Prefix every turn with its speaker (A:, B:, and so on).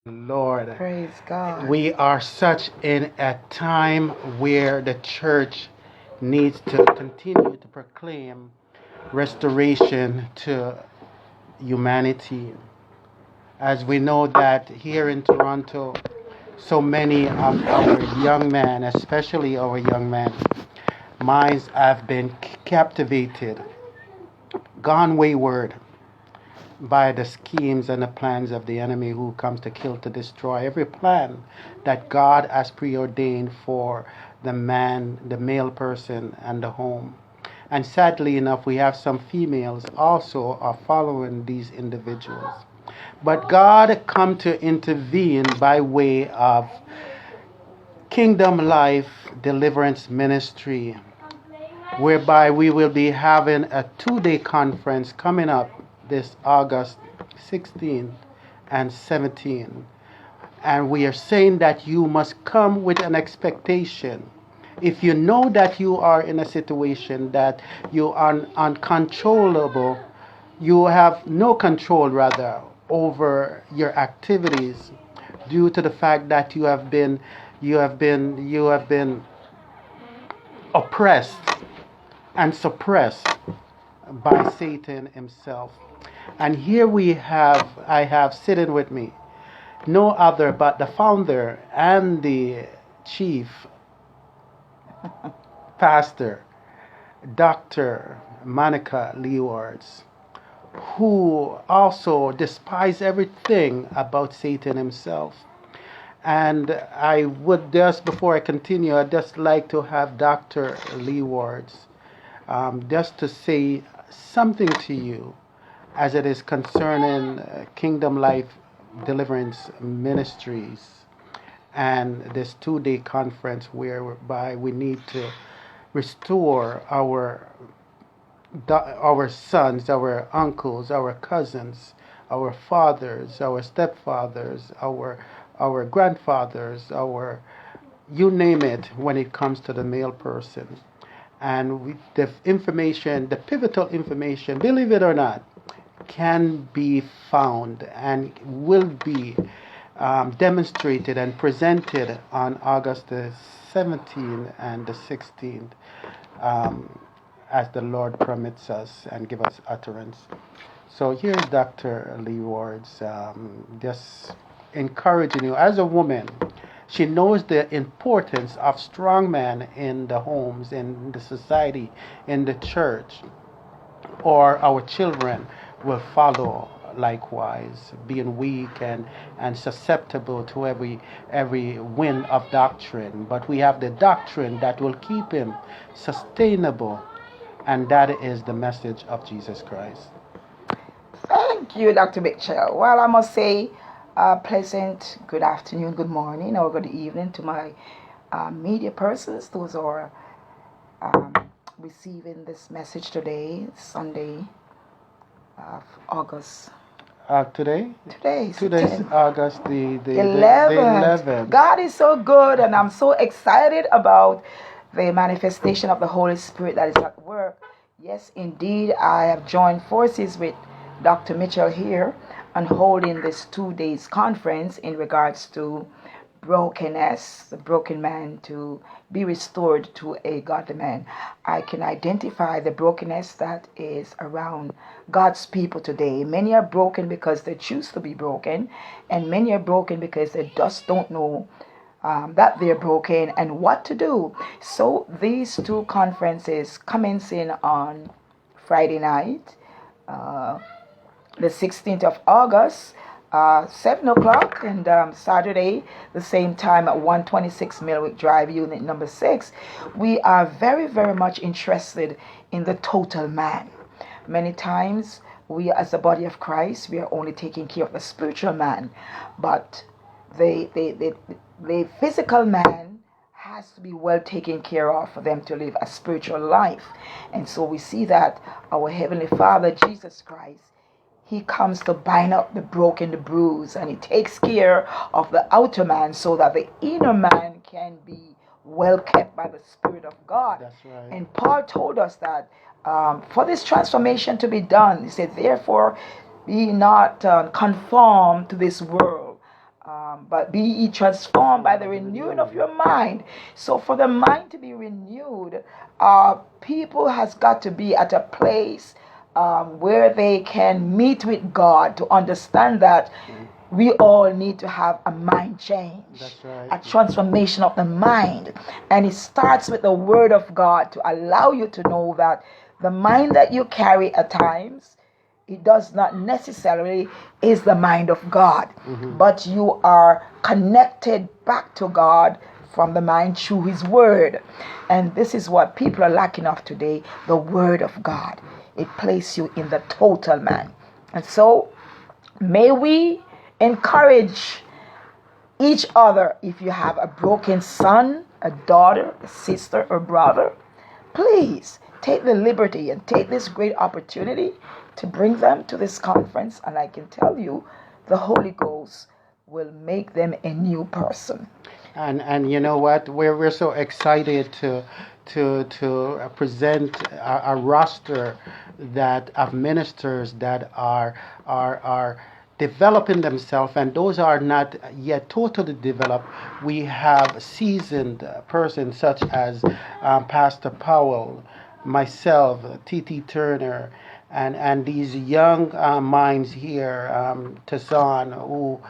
A: Lord,
B: Praise God.
A: we are such in a time where the church needs to continue to proclaim restoration to humanity. As we know that here in Toronto, so many of our young men, especially our young men, minds have been captivated, gone wayward by the schemes and the plans of the enemy who comes to kill, to destroy every plan that God has preordained for the man, the male person, and the home. And sadly enough, we have some females also are following these individuals. But God come to intervene by way of Kingdom Life Deliverance Ministry, whereby we will be having a 2-day conference coming up this August 16th and 17th. And we are saying that you must come with an expectation. If you know that you are in a situation that you are uncontrollable, you have no control rather over your activities due to the fact that you have been oppressed and suppressed by Satan himself. And here I have sitting with me no other but the founder and the chief pastor, Dr. Monica Lewars, who also despised everything about Satan himself. And I would just, before I continue, I'd just like to have Dr. Lewars just to say something to you as it is concerning Kingdom Life Deliverance Ministries and this 2-day conference whereby we need to restore our sons, our uncles, our cousins, our fathers, our stepfathers, our grandfathers, our you name it when it comes to the male person. And the information, the pivotal information, believe it or not, can be found and will be demonstrated and presented on August the 17th and the 16th, as the Lord permits us and give us utterance. So here's Dr. Lee Wards, just encouraging you as a woman. She knows the importance of strong men in the homes, in the society, in the church, or our children will follow likewise, being weak and susceptible to every wind of doctrine. But we have the doctrine that will keep him sustainable, and that is the message of Jesus Christ.
B: Thank you, Dr. Mitchell. Well, I must say, pleasant good afternoon, good morning, or good evening to my media persons. Those who are receiving this message today, Sunday of August.
A: Today?
B: Today's
A: August the
B: 11th. God is so good, and I'm so excited about the manifestation of the Holy Spirit that is at work. Yes, indeed, I have joined forces with Dr. Mitchell here and holding this 2 days conference in regards to brokenness, the broken man to be restored to a godly man. I can identify the brokenness that is around God's people today. Many are broken because they choose to be broken, and many are broken because they just don't know that they're broken and what to do. So these 2 conferences commencing on Friday night, the 16th of August, 7 o'clock, and Saturday, the same time at 126 Millwick Drive, unit number 6. We are very, very much interested in the total man. Many times, we as the body of Christ, we are only taking care of the spiritual man, but the physical man has to be well taken care of for them to live a spiritual life. And so we see that our Heavenly Father, Jesus Christ, He comes to bind up the broken, the bruised, and He takes care of the outer man so that the inner man can be well kept by the Spirit of God.
A: That's right.
B: And Paul told us that for this transformation to be done, he said, therefore, be not conformed to this world, but be ye transformed by the renewing of your mind. So for the mind to be renewed, people has got to be at a place where they can meet with God to understand that we all need to have a mind change.
A: That's right.
B: A transformation of the mind. And it starts with the Word of God to allow you to know that the mind that you carry at times, it does not necessarily is the mind of God, but you are connected back to God from the mind through His Word. And this is what people are lacking of today, the Word of God. It places you in the total man. And so may we encourage each other. If you have a broken son, a daughter, a sister, or brother, please take the liberty and take this great opportunity to bring them to this conference. And I can tell you, the Holy Ghost will make them a new person.
A: And you know what? We're so excited to present a roster that of ministers that are developing themselves, and those are not yet totally developed. We have seasoned persons such as Pastor Powell, myself, T.T. Turner, and these young minds here, Tassan, who